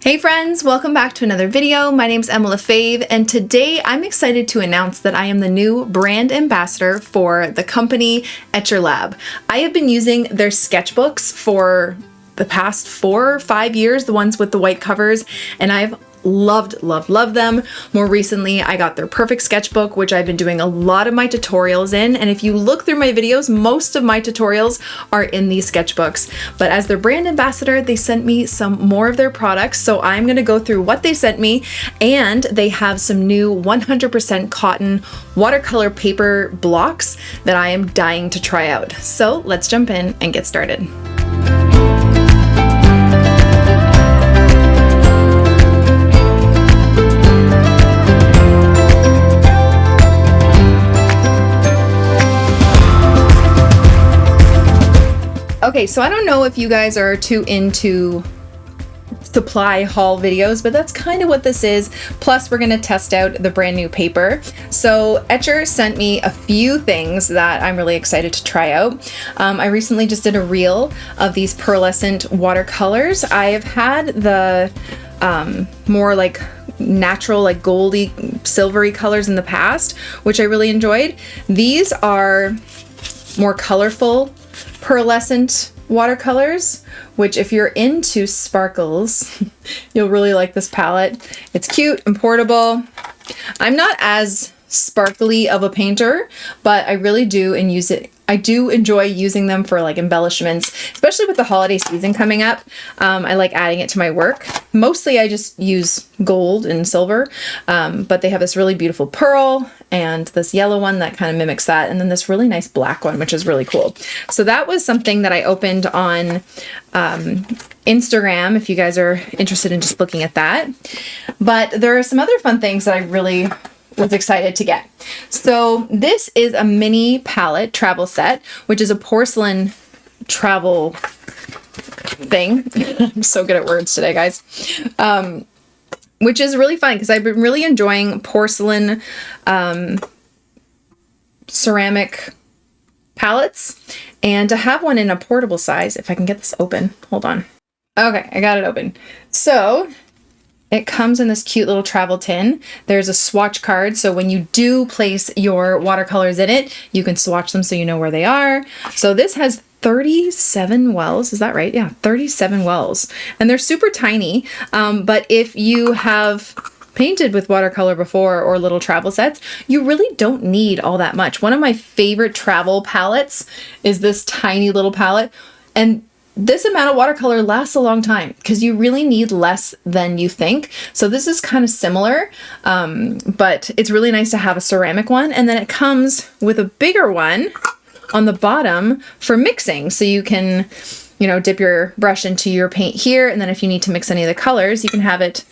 Hey friends, welcome back to another video. My name's Lefebvre, and today I'm excited to announce that I am the new brand ambassador for the company Etchr Lab. I have been using their sketchbooks for the past 4 or 5 years, the ones with the white covers, and I've loved them. More recently, I got their perfect sketchbook, which I've been doing a lot of my tutorials in. And if you look through my videos, most of my tutorials are in these sketchbooks. But as their brand ambassador, they sent me some more of their products. So I'm going to go through what they sent me, and they have some new 100% cotton watercolor paper blocks that I am dying to try out. So let's jump in and get started. Okay, so I don't know if you guys are too into supply haul videos, but that's kind of what this is. Plus, we're going to test out the brand new paper. So Etchr sent me a few things that I'm really excited to try out. I recently just did a reel of these pearlescent watercolors. I have had the more like natural, like goldy, silvery colors in the past, which I really enjoyed. These are more colorful pearlescent watercolors, which if you're into sparkles, you'll really like this palette. It's cute and portable. I'm not as sparkly of a painter, but I really do I do enjoy using them for like embellishments, especially with the holiday season coming up. I like adding it to my work. Mostly I just use gold and silver, but they have this really beautiful pearl and this yellow one that kind of mimics that, and then this really nice black one, which is really cool. So that was something that I opened on Instagram, if you guys are interested in just looking at that. But there are some other fun things that I really was excited to get. So this is a mini palette travel set, which is a porcelain travel thing. I'm so good at words today, guys. Which is really fun because I've been really enjoying porcelain ceramic palettes, and to have one in a portable size, if I can get this open, hold on. Okay, I got it open. So it comes in this cute little travel tin. There's a swatch card, so when you do place your watercolors in it, you can swatch them so you know where they are. So this has 37 wells, is that right? Yeah, 37 wells. And they're super tiny, but if you have painted with watercolor before or little travel sets, you really don't need all that much. One of my favorite travel palettes is this tiny little palette, and this amount of watercolor lasts a long time because you really need less than you think. So this is kind of similar, but it's really nice to have a ceramic one. And then it comes with a bigger one on the bottom for mixing. So you can, you know, dip your brush into your paint here, and then if you need to mix any of the colors, you can have it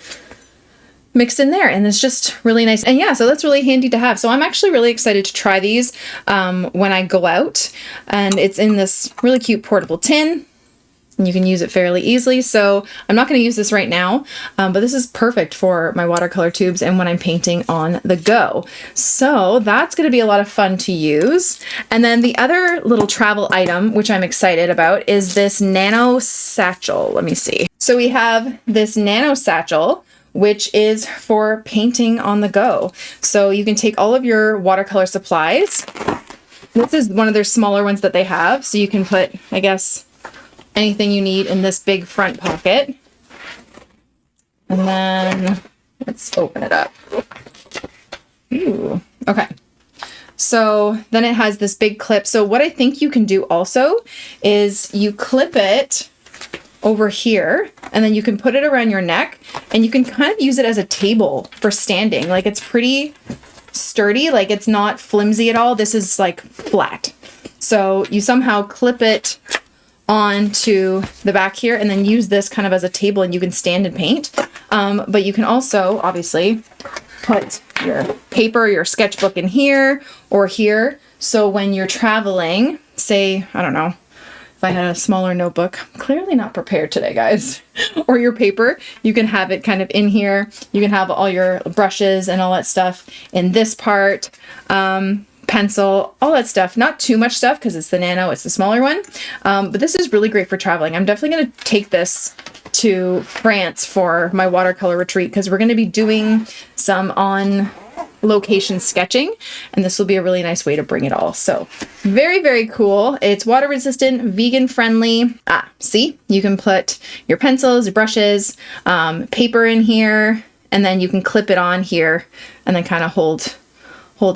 mixed in there, and it's just really nice. And yeah, so that's really handy to have. So I'm actually really excited to try these when I go out, and it's in this really cute portable tin. And you can use it fairly easily. So I'm not going to use this right now, but this is perfect for my watercolor tubes and when I'm painting on the go. So that's going to be a lot of fun to use. And then the other little travel item, which I'm excited about, is this nano satchel. Let me see. So we have this nano satchel, which is for painting on the go. So you can take all of your watercolor supplies. This is one of their smaller ones that they have. So you can put, I guess, anything you need in this big front pocket. And then let's open it up. Ooh, okay. So then it has this big clip. So what I think you can do also is you clip it over here, and then you can put it around your neck, and you can kind of use it as a table for standing. Like, it's pretty sturdy, like it's not flimsy at all. This is like flat. So you somehow clip it onto the back here and then use this kind of as a table, and you can stand and paint. But you can also obviously put your paper, your sketchbook in here or here. So when you're traveling, say, I don't know, if I had a smaller notebook, I'm clearly not prepared today, guys, or your paper, you can have it kind of in here. You can have all your brushes and all that stuff in this part. pencil, all that stuff. Not too much stuff because it's the Nano, it's the smaller one. But this is really great for traveling. I'm definitely going to take this to France for my watercolor retreat because we're going to be doing some on location sketching, and this will be a really nice way to bring it all. So very, very cool. It's water resistant, vegan friendly. See, you can put your pencils, your brushes, paper in here, and then you can clip it on here and then kind of hold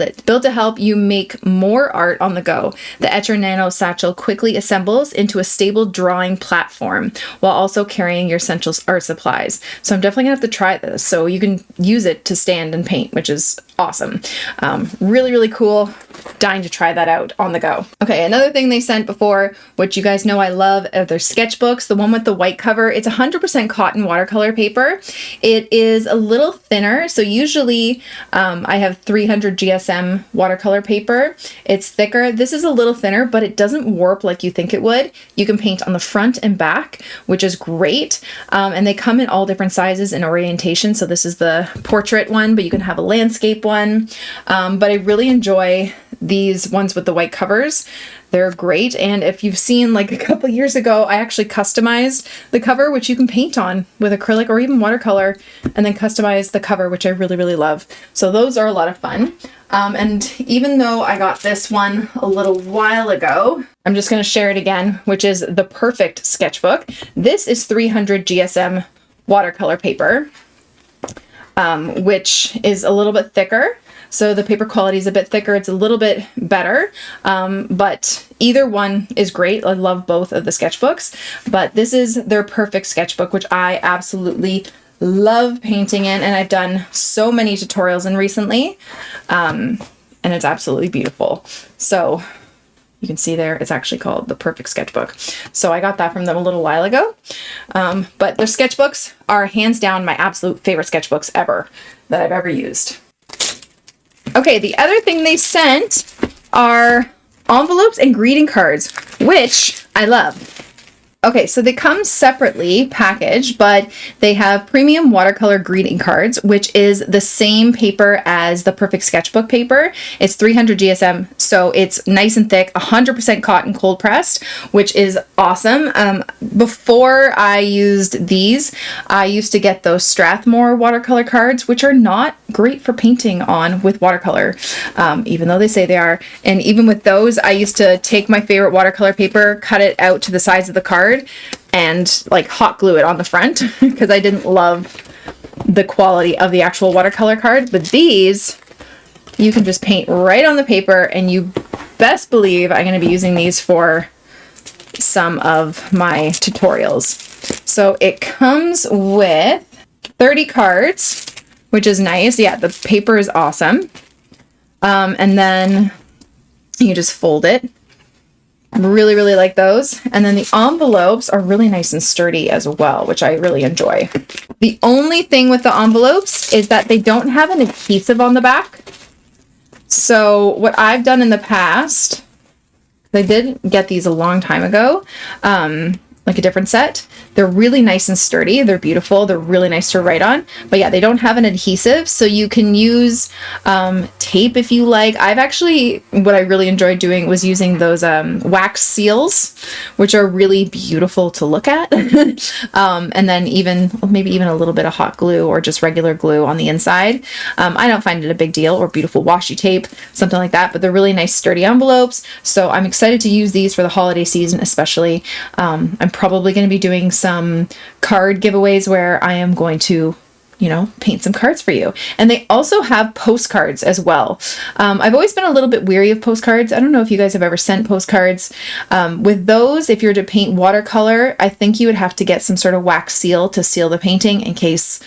it. Built to help you make more art on the go, the Etchr Nano Satchel quickly assembles into a stable drawing platform while also carrying your essential art supplies. So I'm definitely gonna have to try this. So you can use it to stand and paint, which is awesome. Really, really cool. Dying to try that out on the go. Okay, another thing they sent before, which you guys know I love, are their sketchbooks, the one with the white cover. It's 100% cotton watercolor paper. It is a little thinner. So usually I have 300 GSM watercolor paper. It's thicker. This is a little thinner, but it doesn't warp like you think it would. You can paint on the front and back, which is great. And they come in all different sizes and orientation. So this is the portrait one, but you can have a landscape one. But I really enjoy these ones with the white covers. They're great. And if you've seen, like a couple years ago, I actually customized the cover, which you can paint on with acrylic or even watercolor, and then customize the cover, which I really, really love. So those are a lot of fun. And even though I got this one a little while ago, I'm just going to share it again, which is the Perfect Sketchbook. This is 300 GSM watercolor paper, which is a little bit thicker. So the paper quality is a bit thicker. It's a little bit better, but either one is great. I love both of the sketchbooks, but this is their Perfect Sketchbook, which I absolutely love painting in, and I've done so many tutorials in recently, and it's absolutely beautiful. So you can see there, it's actually called the Perfect Sketchbook. So I got that from them a little while ago, but their sketchbooks are hands down my absolute favorite sketchbooks ever that I've ever used. Okay, the other thing they sent are envelopes and greeting cards, which I love. Okay, so they come separately packaged, but they have premium watercolor greeting cards, which is the same paper as the Perfect Sketchbook paper. It's 300 GSM, so it's nice and thick, 100% cotton cold pressed, which is awesome. Before I used these, I used to get those Strathmore watercolor cards, which are not great for painting on with watercolor, even though they say they are. And even with those, I used to take my favorite watercolor paper, cut it out to the size of the card, and like hot glue it on the front because I didn't love the quality of the actual watercolor card. But these, you can just paint right on the paper, and you best believe I'm going to be using these for some of my tutorials. So it comes with 30 cards, which is nice. Yeah, the paper is awesome. And then you just fold it. Really, really like those. And then the envelopes are really nice and sturdy as well, which I really enjoy. The only thing with the envelopes is that they don't have an adhesive on the back. So what I've done in the past, I did get these a long time ago, like a different set. They're really nice and sturdy. They're beautiful. They're really nice to write on. But yeah, they don't have an adhesive, so you can use tape if you like. I've actually, what I really enjoyed doing was using those wax seals, which are really beautiful to look at. And then maybe even a little bit of hot glue or just regular glue on the inside. I don't find it a big deal, or beautiful washi tape, something like that, but they're really nice sturdy envelopes. So I'm excited to use these for the holiday season, especially. I'm probably going to be doing some card giveaways where I am going to, paint some cards for you. And they also have postcards as well. I've always been a little bit weary of postcards. I don't know if you guys have ever sent postcards. With those, if you're to paint watercolor, I think you would have to get some sort of wax seal to seal the painting in case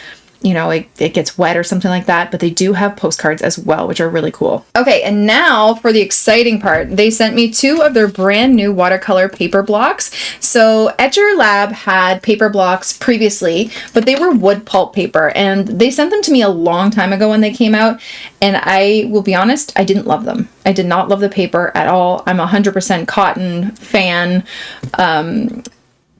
it gets wet or something like that, but they do have postcards as well, which are really cool. Okay, and now for the exciting part. They sent me 2 of their brand new watercolor paper blocks. So Etchr Lab had paper blocks previously, but they were wood pulp paper, and they sent them to me a long time ago when they came out, and I will be honest, I didn't love them. I did not love the paper at all. I'm a 100% cotton fan.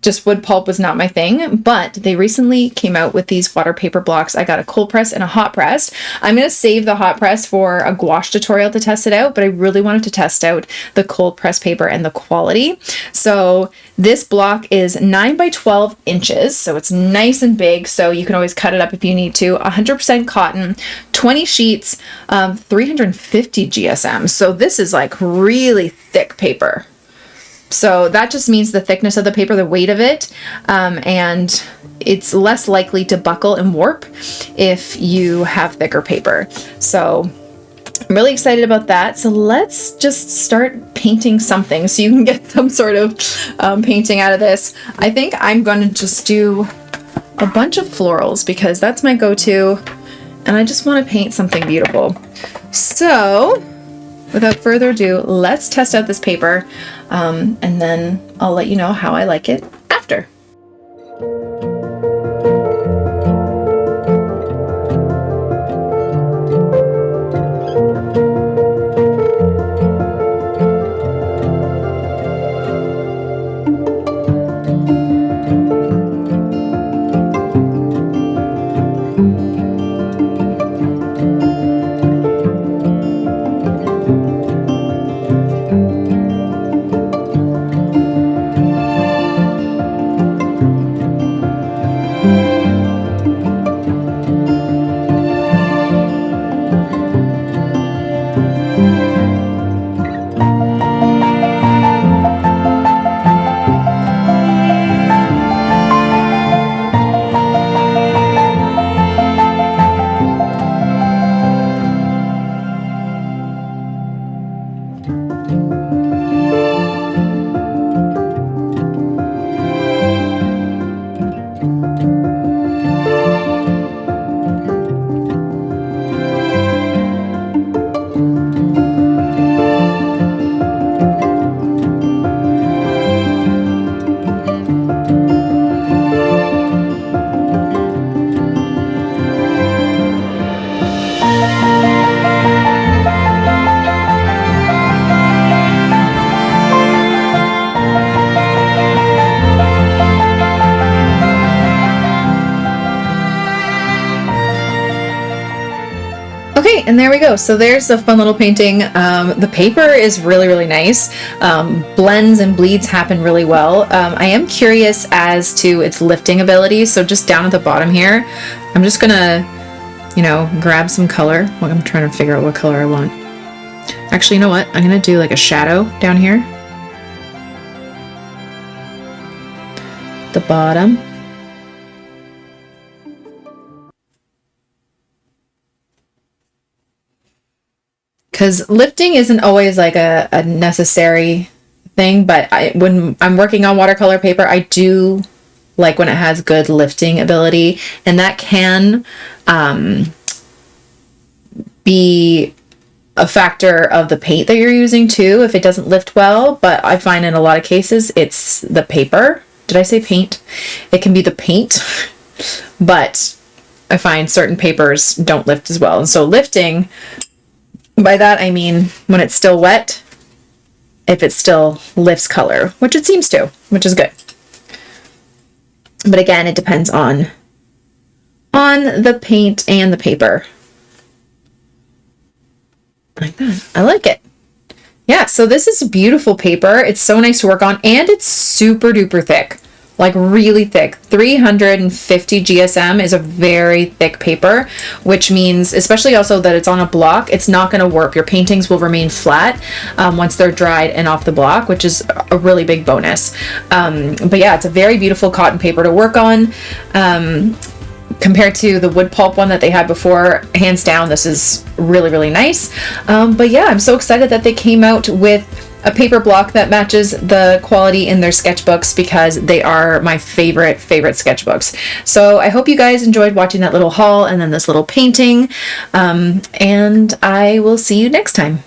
just wood pulp was not my thing, but they recently came out with these water paper blocks. I got a cold press and a hot press. I'm going to save the hot press for a gouache tutorial to test it out, but I really wanted to test out the cold press paper and the quality. So this block is 9 by 12 inches, so it's nice and big, so you can always cut it up if you need to. 100% cotton, 20 sheets, 350 GSM. So this is like really thick paper. So that just means the thickness of the paper, the weight of it, and it's less likely to buckle and warp if you have thicker paper. So I'm really excited about that. So let's just start painting something so you can get some sort of painting out of this. I think I'm going to just do a bunch of florals because that's my go-to, and I just want to paint something beautiful. So without further ado, let's test out this paper, and then I'll let you know how I like it after. Okay, and there we go. So there's a fun little painting. The paper is really, really nice. Blends and bleeds happen really well. I am curious as to its lifting ability. So just down at the bottom here, I'm just gonna, grab some color. Well, I'm trying to figure out what color I want. Actually, you know what? I'm gonna do like a shadow down here. The bottom. Because lifting isn't always like a necessary thing, but when I'm working on watercolor paper, I do like when it has good lifting ability, and that can be a factor of the paint that you're using too, if it doesn't lift well. But I find in a lot of cases it's the paper. Did I say paint? It can be the paint, but I find certain papers don't lift as well. And so lifting, by that I mean when it's still wet, if it still lifts color, which it seems to, which is good. But again, it depends on the paint and the paper. Like that. I like it. Yeah, so this is beautiful paper. It's so nice to work on, and it's super duper thick. Like really thick. 350 GSM is a very thick paper, which means, especially also that it's on a block, it's not going to warp. Your paintings will remain flat once they're dried and off the block, which is a really big bonus. But yeah, it's a very beautiful cotton paper to work on. Compared to the wood pulp one that they had before, hands down, this is really, really nice. But yeah, I'm so excited that they came out with a paper block that matches the quality in their sketchbooks, because they are my favorite sketchbooks. So I hope you guys enjoyed watching that little haul and then this little painting, and I will see you next time.